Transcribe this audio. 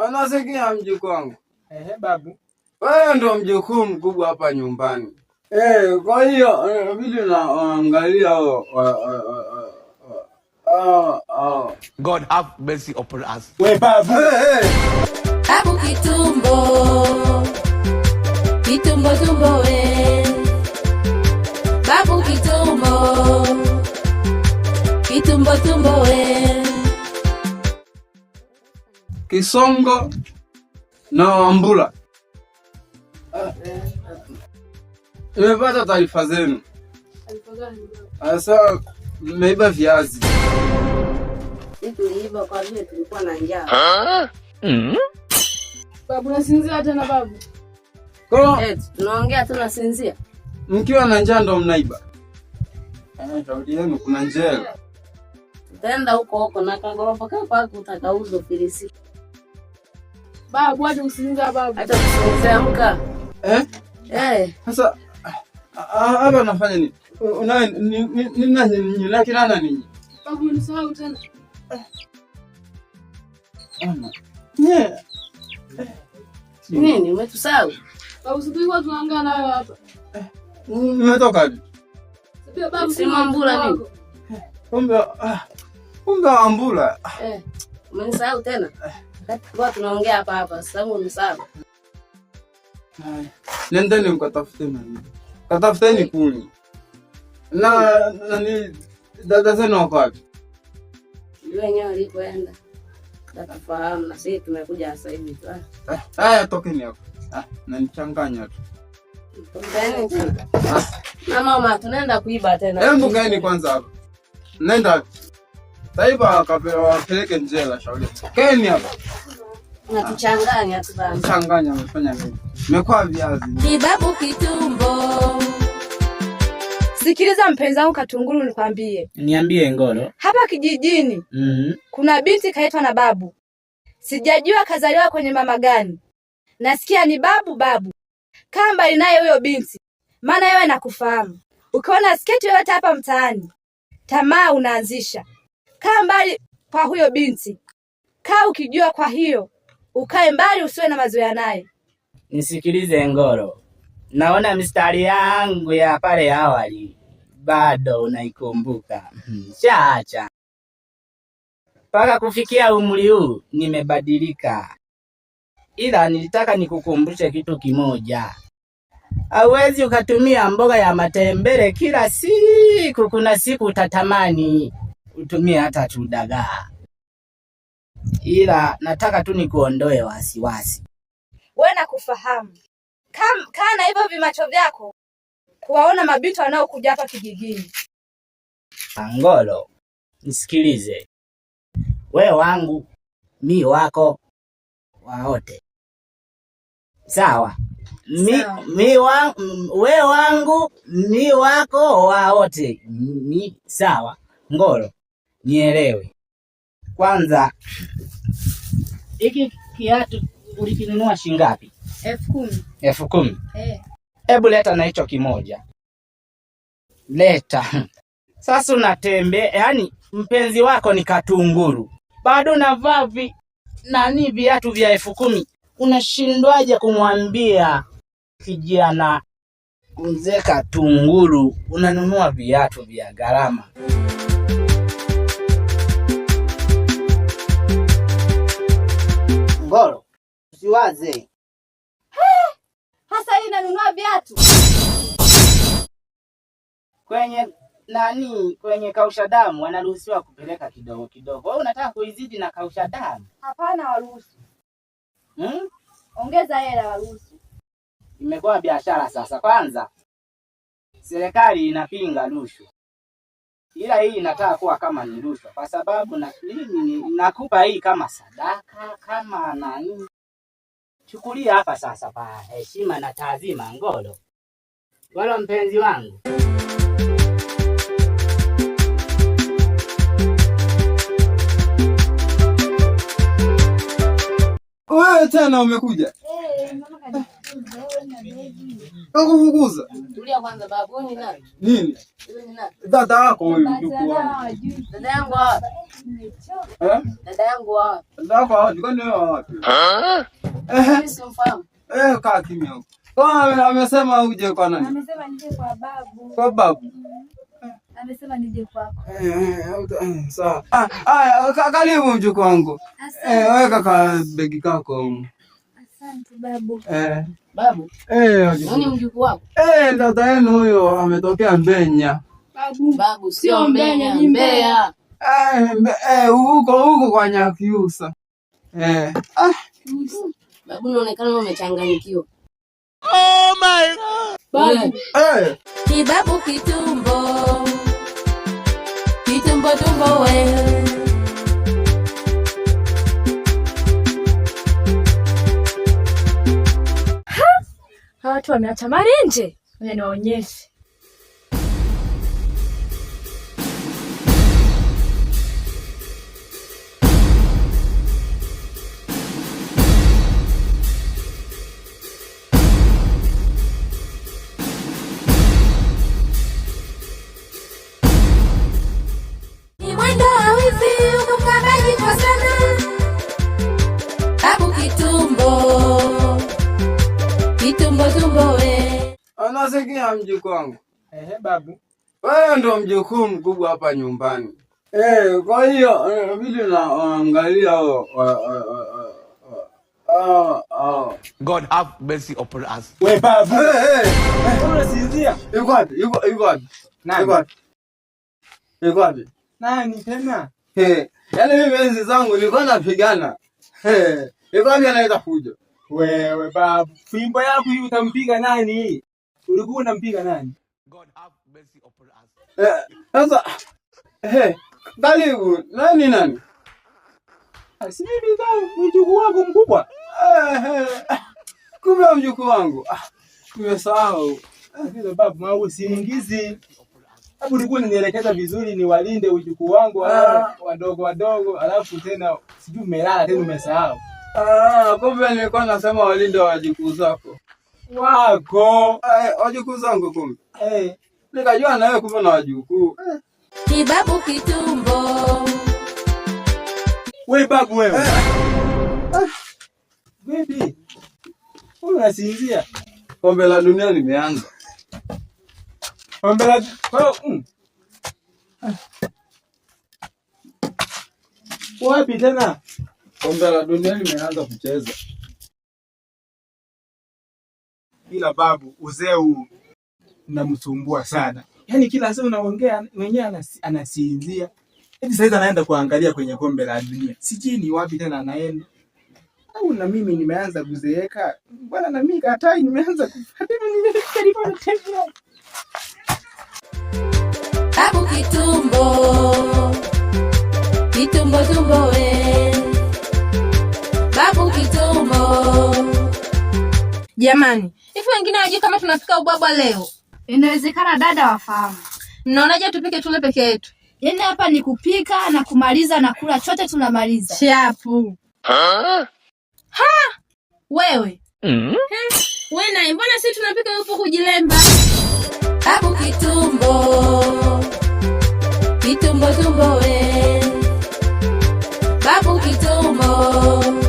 Unasikia mjukuu wangu? Babu. Wewe ndo mjukuu mkubwa hapa nyumbani. Kwa hiyo inabidi naangalia God have mercy upon us. We babu. Babu kitumbo. Kitumbo tumbo we. Babu kitumbo. Kitumbo tumbo we. Kisongo na Wambura. Nimepata taarifa zenu. Asa mmeiba viazi. Tuliiba kwa vile tulikuwa na njaa. Babu nasinzia tena babu. Tunaongea tunasinzia. Mkiwa na njaa ndo mnaiba. Shauri yenu kuna njela. Tutaenda huko na kagorofa kako utakauzo filisi. Babu acha kusinzia babu. Acha kusinzia amka. Sasa hapa nafanya nini? Nina kinana nini? Babu nisahau tena. Nini umetusahau? Babu sipigwa tunaongea nayo hapa. Umetoka wapi? Babu si Wambura mimi. Kumbe Wambura. Umenisahau tena? Kwa tunaongea hapa sasa umesahau. Nendeni mkatafuteni nini? Katafuteni kuni. Nani dada zenu wako wapi? Wenyewe walipoenda. Tutafahamu na sisi tumekuja sasa hivi tu. Haya tokeni hapo. Nanichanganya tu. Na mama tunaenda kuiba tena. Hebu kaeni kwanza hapo. Nenda. Taiba wapeleke njela shauri. Kaeni hapo. Natuchanganya tu bana. Changanya umefanya nini? Nimekuwa viazi. Kibabu kitumbo. Sikiliza mpenzi wangu Katunguru nikwambie. Niambie Ngolo. Hapa kijijini. Kuna binti kaitwa na Babu. Sijajua kazaliwa kwenye mama gani. Nasikia ni babu. Kaa mbali naye huyo binti. Maana wewe nakufahamu. Ukiona sketi yoyote hapa mtaani, tamaa unaanzisha. Kaa mbali kwa huyo binti. Kaa ukijua, kwa hiyo ukae mbali usiwe na mazoea naye. Nisikilize Ngolo. Naona mistari yangu ya pale awali bado unaikumbuka. Chaacha. Paka kufikia umri huu nimebadilika. Ila nilitaka nikukumbushe kitu kimoja. Hauwezi ukatumia mboga ya matembele kila siku. Kuna siku utatamani utumie hata dagaa. Ila nataka tu nikuondoe wasiwasi. Wewe nakufahamu. Kaa na hivyo vimacho vyako kuwaona mabinti wanaokuja hapa kijijini. Ngolo, nisikilize. Wewe wangu, mi wako, waote. Sawa? Wewe wangu, mi wako, waote. Sawa? Ngolo, nielewe. Kwanza, hiki kiatu ulikinunua shingapi? 10,000. 10,000? Hebu leta na hicho kimoja. Leta. Sasa unatembea, yani mpenzi wako ni Katunguru. Bado unavaa viatu vya 10,000. Unashindwaje kumwambia kijana mzee Katunguru unanunua viatu vya gharama? Ngolo, usiwaze. Hasa hii nanunua viatu. Kwenye kausha damu wanaruhusiwa kupeleka kidogo. Wewe unataka kuizidi na kausha damu? Hapana, waruhusu. Ongeza hela waruhusu. Imekuwa biashara sasa. Kwanza serikali inapinga rushwa. Ila hii inataka kuwa kama ni rushwa kwa sababu mimi nakupa hii kama sadaka, kama nani. Chukulia hapa sasa pa heshima na taadhima Ngolo. Ngolo mpenzi wangu. Wewe tena umekuja? Kakufukuza. Tulia kwanza babu, ni nani? Nini? Ni nani? Dada yako huyu mjukuu wangu. Dada yangu wapi? Dada yangu wapi? Dada yako wapi? Kwani wewe wapi? Mimi simfahamu. Kaa kimya huko. Kwa amesema uje kwa nani? Amesema nije kwa babu. Kwa babu. Amesema nije kwako. Sawa. Karibu mjukuu wangu. Weka ka begi kako. Asante babu. Babu. Nani mjukuu wako? Dada yenu huyo ametokea Mbenya. Babu sio Mbenya, ni Mbeya. Huko kwa Nyakyusa. Babu unaonekana umechanganyikiwa. Oh my God. Babu. Kibabu kitumbo. Kitumbo tumbo we. Hawa watu wameacha mali nje. Ngoja niwaonyeshe. Ni mwendo wa wizi unukabaji kwa sana. Babu kitumbo. Kitumbo tumbo we. Anasikia mjukuu wangu. Babu. Wewe ndo mjukuu mkubwa hapa nyumbani. Kwa hiyo vile naangalia God have mercy upon us. We babu. Unasinzia? Yuko wapi? Yuko wapi? Yuko wapi? Nani tena? Yaani mimi enzi zangu nilikuwa napigana. Yuko wapi anaweza kuja? Wewe babu, fimbo yako hii utampiga nani? Ulikuwa unampiga nani? God have mercy upon us. Sasa karibu nani? Si mimi ndio mjukuu wako mkubwa. Kumbe mjukuu wangu. Nimesahau. Ndio babu, mau siingizi. Hapo ulikuwa unanielekeza vizuri ni walinde ujukuu wangu wadogo alafu tena sijui umelala tena umesahau. Kumbe nilikuwa nasema walinde wajukuu zako. Wako. Wajukuu zangu kumbe. Nikajua na wewe kumbe na wajukuu. Kibabu kitumbo. Wewe babu wewe. Baby. Unasinzia? Kombe la dunia limeanza. Kombe la wapi tena? Kombe la dunia limeanza kucheza. Ila babu, uzee huu unamsumbua sana. Yaani kila saa unaongea mwenyewe anasinzia. Hivi sasa anaenda kuangalia kwenye kombe la dunia. Sijui ni wapi tena anaenda. Au na mimi nimeanza kuzeeka. Bwana na mimi katai nimeanza kufuata nimejaribu tena. Babu kitumbo. Kitumbo tumbo we. Babu kitumbo. Jamani, hivi wengine wajui kama tunapika ubwabwa leo? Inawezekana dada wafahamu. Mnaonaje tupike tule peke yetu? Yaani hapa ni kupika na kumaliza na kula chote tunamaliza. Chapu. Wewe. Wewe naye mbona sisi tunapika huko kujilemba? Babu kitumbo. Kitumbo tumbo we. Babu kitumbo.